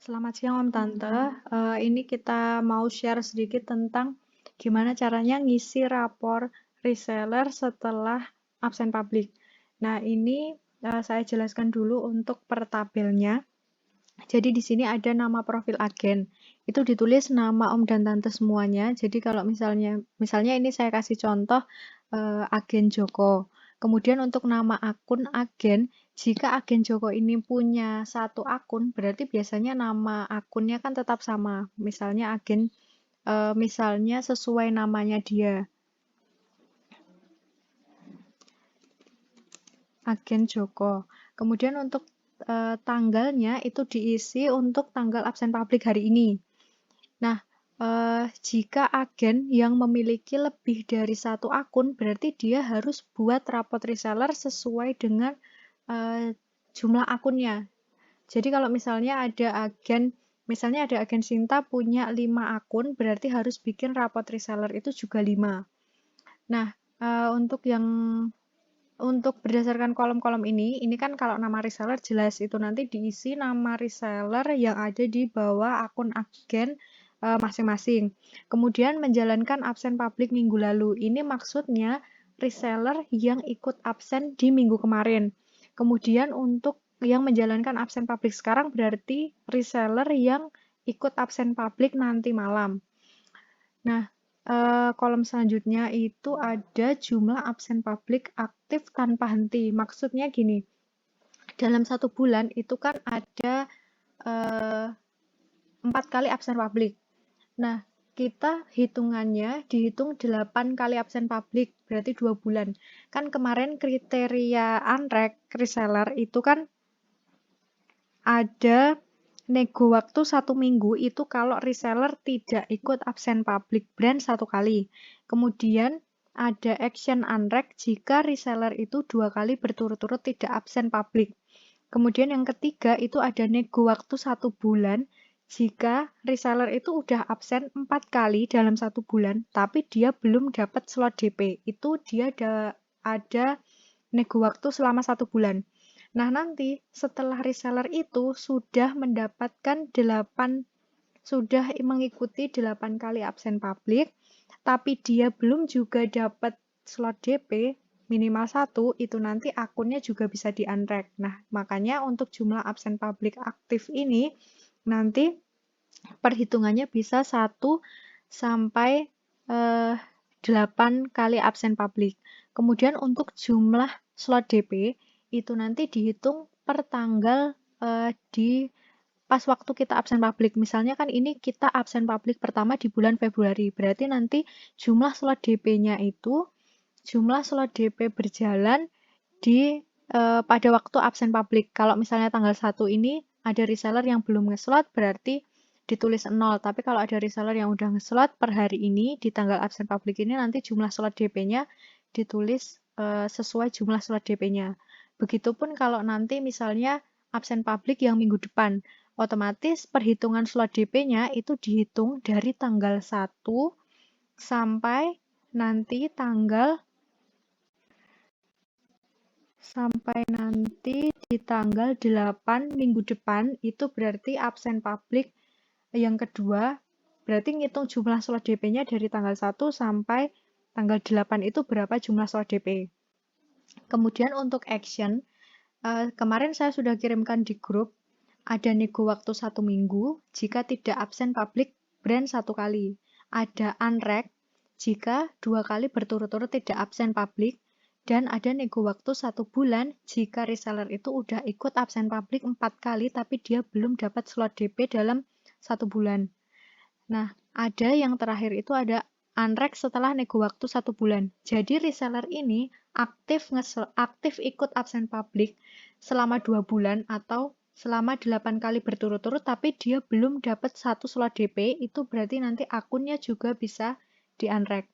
Selamat siang Om Tante. Ini kita mau share sedikit tentang gimana caranya ngisi rapor reseller setelah absen publik. Nah, ini saya jelaskan dulu untuk per tabelnya. Jadi di sini ada nama profil agen. Itu ditulis nama Om dan Tante semuanya. Jadi kalau misalnya ini saya kasih contoh agen Joko. Kemudian untuk nama akun agen, jika agen Joko ini punya satu akun, berarti biasanya nama akunnya kan tetap sama. Misalnya misalnya sesuai namanya dia, agen Joko. Kemudian untuk tanggalnya itu diisi untuk tanggal absen publik hari ini. Nah, jika agen yang memiliki lebih dari satu akun, berarti dia harus buat rapot reseller sesuai dengan jumlah akunnya. Jadi kalau misalnya ada agen Sinta punya 5 akun, berarti harus bikin rapot reseller itu juga 5. Nah, untuk berdasarkan kolom-kolom ini kan kalau nama reseller jelas itu nanti diisi nama reseller yang ada di bawah akun agen masing-masing. Kemudian menjalankan absen publik minggu lalu. Ini maksudnya reseller yang ikut absen di minggu kemarin. Kemudian untuk yang menjalankan absen publik sekarang berarti reseller yang ikut absen publik nanti malam. Nah, kolom selanjutnya itu ada jumlah absen publik aktif tanpa henti. Maksudnya gini, dalam satu bulan itu kan ada 4 kali absen publik. Nah, kita dihitung 8 kali absen publik, berarti 2 bulan. Kan kemarin kriteria ANREK reseller itu kan ada nego waktu 1 minggu itu kalau reseller tidak ikut absen publik brand 1 kali. Kemudian ada action ANREK jika reseller itu 2 kali berturut-turut tidak absen publik. Kemudian yang ketiga itu ada nego waktu 1 bulan jika reseller itu udah absen 4 kali dalam 1 bulan, tapi dia belum dapat slot DP. Itu dia ada nego waktu selama 1 bulan. Nah, nanti setelah reseller itu sudah mengikuti 8 kali absen publik, tapi dia belum juga dapat slot DP minimal 1, itu nanti akunnya juga bisa di-untrack. Nah, makanya untuk jumlah absen publik aktif ini nanti perhitungannya bisa 1 sampai 8 kali absen publik. Kemudian untuk jumlah slot DP itu nanti dihitung per tanggal pas waktu kita absen publik. Misalnya kan ini kita absen publik pertama di bulan Februari. Berarti nanti jumlah slot DP-nya itu jumlah slot DP berjalan pada waktu absen publik. Kalau misalnya tanggal 1 ini ada reseller yang belum ngeslot berarti ditulis 0. Tapi kalau ada reseller yang udah ngeslot per hari ini di tanggal absen publik ini nanti jumlah slot DP-nya ditulis sesuai jumlah slot DP-nya. Begitupun kalau nanti misalnya absen publik yang minggu depan, otomatis perhitungan slot DP-nya itu dihitung dari tanggal 1 sampai nanti di tanggal 8 minggu depan itu berarti absen publik yang kedua, berarti ngitung jumlah slot DP-nya dari tanggal 1 sampai tanggal 8 itu berapa jumlah slot DP. Kemudian untuk action, kemarin saya sudah kirimkan di grup, ada nego waktu 1 minggu jika tidak absen publik brand 1 kali. Ada unrack jika 2 kali berturut-turut tidak absen publik. Dan ada nego waktu 1 bulan jika reseller itu udah ikut absen publik 4 kali tapi dia belum dapat slot DP dalam 1 bulan. Nah, ada yang terakhir itu ada unrack setelah nego waktu 1 bulan. Jadi reseller ini aktif ikut absen publik selama 2 bulan atau selama 8 kali berturut-turut tapi dia belum dapat 1 slot DP, itu berarti nanti akunnya juga bisa di-unrack.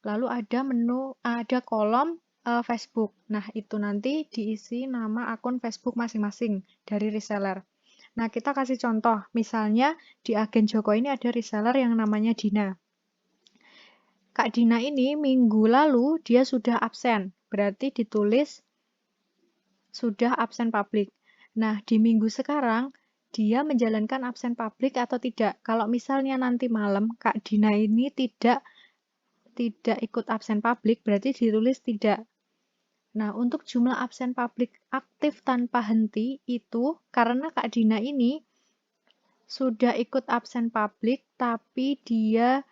Lalu ada kolom Facebook. Nah, itu nanti diisi nama akun Facebook masing-masing dari reseller. Nah, kita kasih contoh. Misalnya di agen Joko ini ada reseller yang namanya Dina. Kak Dina ini minggu lalu dia sudah absen. Berarti ditulis sudah absen publik. Nah, di minggu sekarang dia menjalankan absen publik atau tidak. Kalau misalnya nanti malam Kak Dina ini tidak ikut absen publik, berarti ditulis tidak. Nah, untuk jumlah absen publik aktif tanpa henti itu karena Kak Dina ini sudah ikut absen publik, tapi dia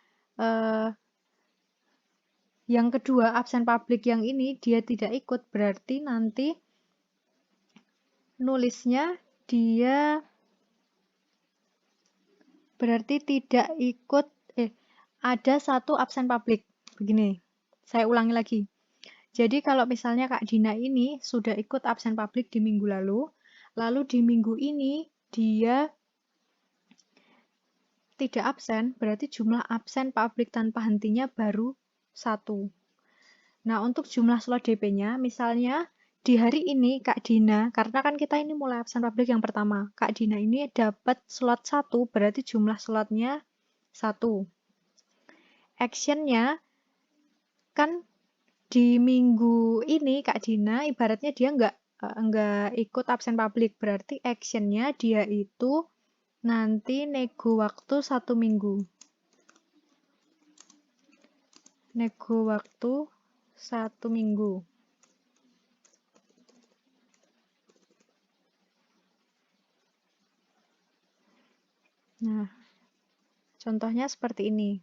yang kedua absen publik yang ini dia tidak ikut, berarti nanti nulisnya dia berarti tidak ikut, ada satu absen publik. Begini, saya ulangi lagi. Jadi kalau misalnya Kak Dina ini sudah ikut absen publik di minggu lalu di minggu ini dia tidak absen, berarti jumlah absen publik tanpa hentinya baru 1. Nah, untuk jumlah slot DP-nya, misalnya di hari ini Kak Dina, karena kan kita ini mulai absen publik yang pertama, Kak Dina ini dapat slot 1, berarti jumlah slotnya 1. Action-nya kan di minggu ini Kak Dina ibaratnya dia nggak ikut absen publik, berarti action-nya dia itu nanti nego waktu 1 minggu. Nego waktu 1 minggu. Nah, contohnya seperti ini.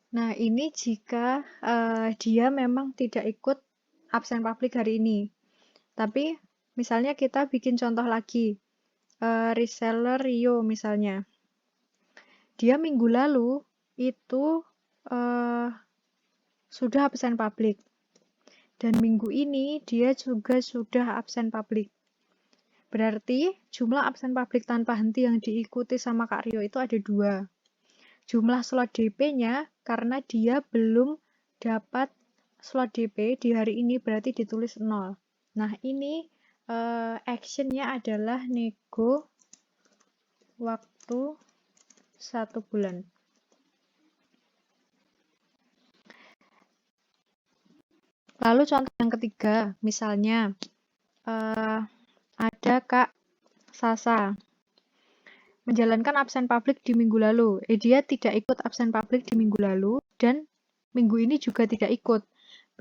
Nah, ini jika dia memang tidak ikut absen publik hari ini. Tapi misalnya kita bikin contoh lagi. Reseller Rio misalnya. Dia minggu lalu itu sudah absen publik. Dan minggu ini dia juga sudah absen publik. Berarti jumlah absen publik tanpa henti yang diikuti sama Kak Rio itu ada 2. Jumlah slot DP-nya karena dia belum dapat slot DP di hari ini berarti ditulis 0. Nah, ini action-nya adalah nego waktu 1 bulan. Lalu contoh yang ketiga, misalnya ada Kak Sasa menjalankan absen publik di minggu lalu. Dia tidak ikut absen publik di minggu lalu dan minggu ini juga tidak ikut.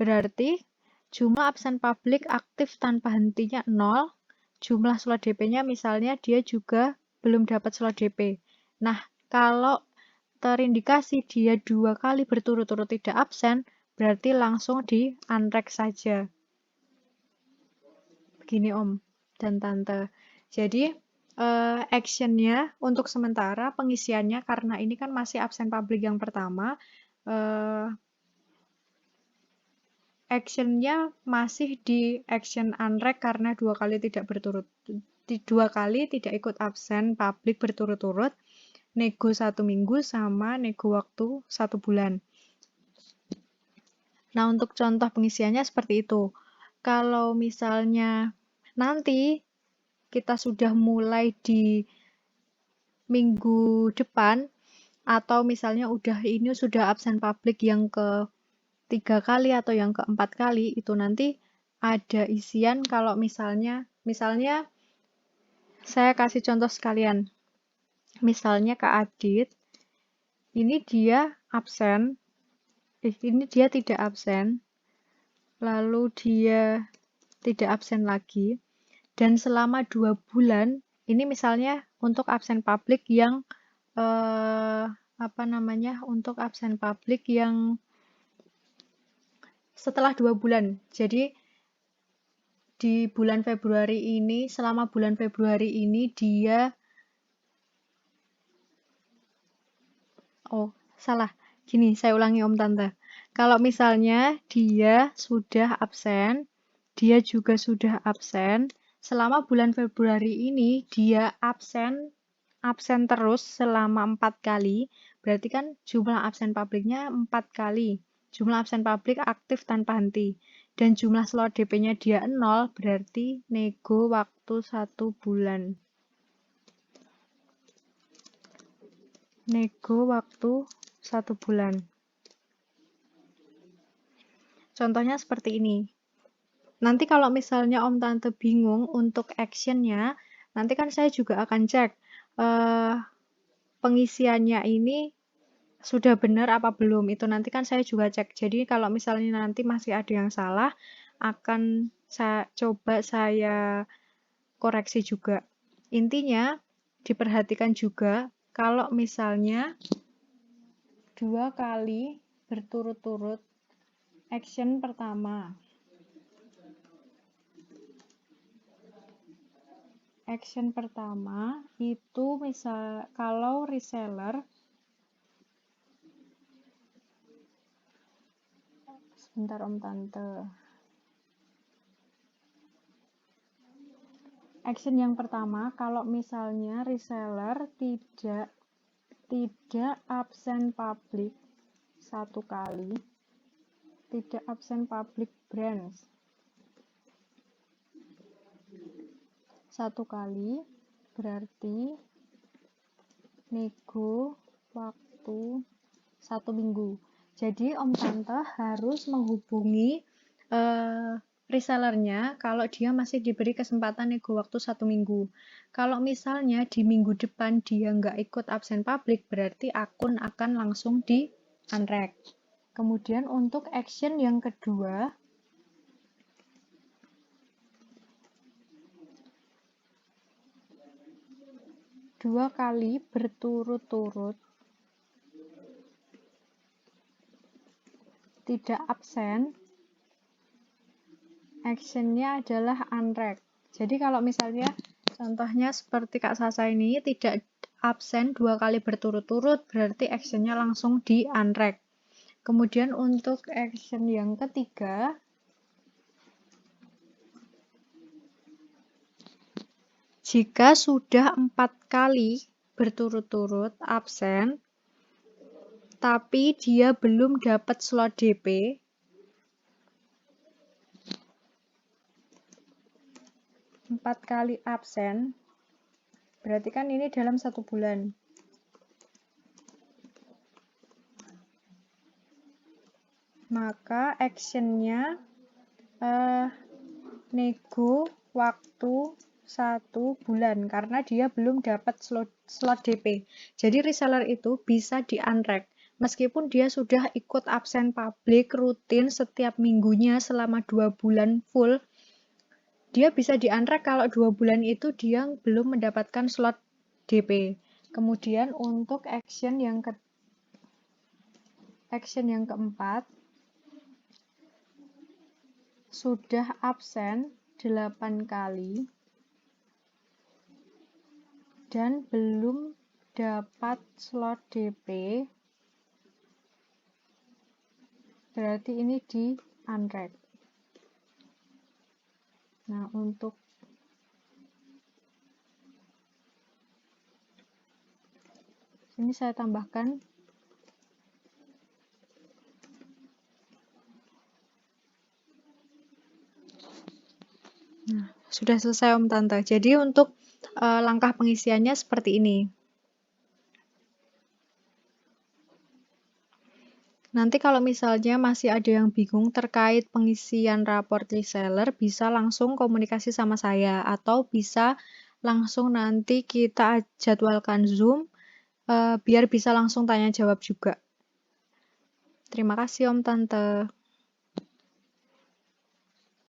Berarti jumlah absen publik aktif tanpa hentinya 0. Jumlah slot DP-nya misalnya dia juga belum dapat slot DP. Nah, kalau terindikasi dia 2 kali berturut-turut tidak absen, berarti langsung di unrek saja. Begini Om dan Tante. Jadi action-nya untuk sementara pengisiannya karena ini kan masih absen publik yang pertama, action-nya masih di action unrek karena 2 kali tidak ikut absen publik berturut-turut, nego 1 minggu sama nego waktu 1 bulan. Nah, untuk contoh pengisiannya seperti itu. Kalau misalnya nanti kita sudah mulai di minggu depan atau misalnya ini sudah absen publik yang ke-3 kali atau yang ke-4 kali, itu nanti ada isian kalau misalnya saya kasih contoh sekalian. Misalnya Kak Adit, ini dia absen, ini dia tidak absen, lalu dia tidak absen lagi, dan selama 2 bulan, ini misalnya untuk absen publik yang untuk absen publik yang setelah 2 bulan. Jadi di bulan Februari ini, selama bulan Februari ini dia Gini, saya ulangi Om Tante. Kalau misalnya dia sudah absen, dia juga sudah absen, selama bulan Februari ini dia absen terus selama 4 kali, berarti kan jumlah absen publiknya 4 kali. Jumlah absen publik aktif tanpa henti. Dan jumlah slot DP-nya dia 0, berarti nego waktu 1 bulan. Nego waktu 1 bulan. Contohnya seperti ini. Nanti kalau misalnya Om Tante bingung untuk actionnya, nanti kan saya juga akan cek pengisiannya ini sudah benar apa belum. Itu nanti kan saya juga cek. Jadi kalau misalnya nanti masih ada yang salah, akan saya koreksi juga. Intinya, diperhatikan juga kalau misalnya 2 kali berturut-turut action pertama. Action pertama itu misal kalau reseller, sebentar Om Tante. Action yang pertama, kalau misalnya reseller tidak absen publik 1 kali, tidak absen public branch 1 kali, berarti nego waktu 1 minggu. Jadi Om Tante harus menghubungi resellernya kalau dia masih diberi kesempatan nego waktu 1 minggu. Kalau misalnya di minggu depan dia nggak ikut absen publik, berarti akun akan langsung di unrek. Kemudian untuk action yang kedua, 2 kali berturut-turut tidak absen, actionnya adalah unrek. Jadi kalau misalnya contohnya seperti Kak Sasa ini tidak absen 2 kali berturut-turut, berarti actionnya langsung di unrek. Kemudian untuk action yang ketiga, jika sudah 4 kali berturut-turut absen, tapi dia belum dapat slot DP, 4 kali absen, berarti kan ini dalam 1 bulan. Maka actionnya nego waktu 1 bulan karena dia belum dapat slot DP. Jadi reseller itu bisa di unrek meskipun dia sudah ikut absen publik rutin setiap minggunya selama 2 bulan full. Dia bisa di unrek kalau 2 bulan itu dia belum mendapatkan slot DP. Kemudian untuk action yang keempat, sudah absen 8 kali dan belum dapat slot DP, berarti ini di unrek. Nah, untuk ini saya tambahkan Nah, sudah selesai Om Tante. Jadi untuk langkah pengisiannya seperti ini. Nanti kalau misalnya masih ada yang bingung terkait pengisian raport reseller, bisa langsung komunikasi sama saya atau bisa langsung nanti kita jadwalkan Zoom biar bisa langsung tanya jawab juga. Terima kasih Om Tante.